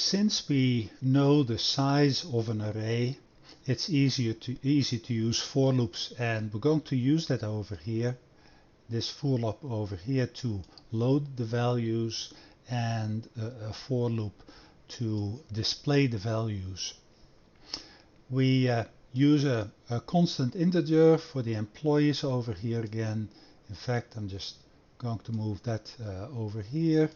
Since we know the size of an array, it's easy to use for loops, and we're going to use that over here, this for loop over here, to load the values, and a for loop to display the values. We use a constant integer for the employees over here again. In fact, I'm just going to move that over here.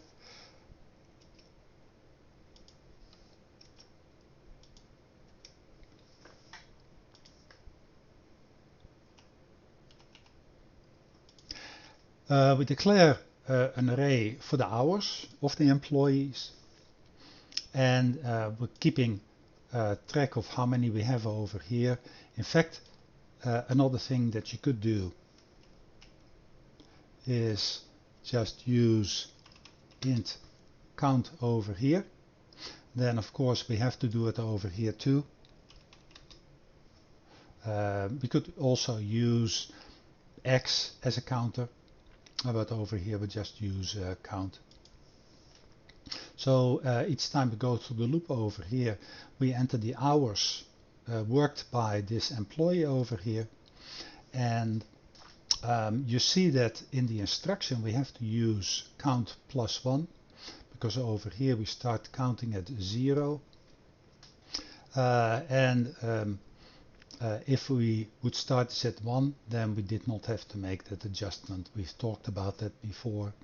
We declare an array for the hours of the employees, and we're keeping track of how many we have over here. In fact, another thing that you could do is just use int count over here. Then of course we have to do it over here too. We could also use x as a counter, but over here we just use count. So each time we go through the loop over here, we enter the hours worked by this employee over here, and you see that in the instruction we have to use count plus 1, because over here we start counting at 0, if we would start this at 1, then we did not have to make that adjustment. We've talked about that before.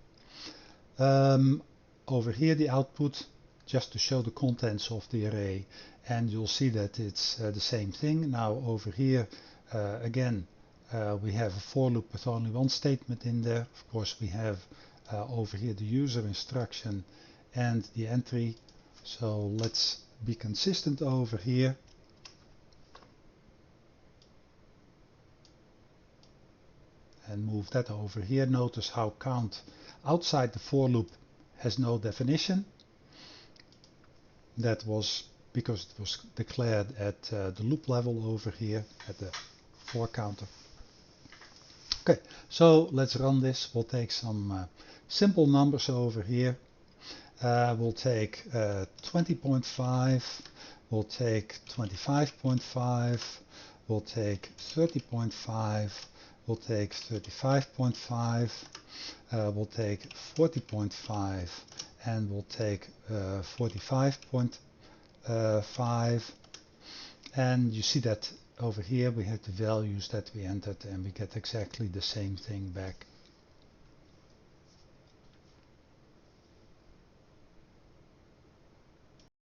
Over here the output, just to show the contents of the array, and you'll see that it's the same thing. Now over here again we have a for loop with only one statement in there. Of course we have over here the user instruction and the entry, so let's be consistent over here. And move that over here. Notice how count outside the for loop has no definition. That was because it was declared at the loop level over here at the for counter. Okay, so let's run this. We'll take some simple numbers over here. We'll take 20.5, we'll take 25.5, we'll take 30.5, we'll take 35.5, we'll take 40.5, and we'll take 45.5, and you see that over here we have the values that we entered, and we get exactly the same thing back.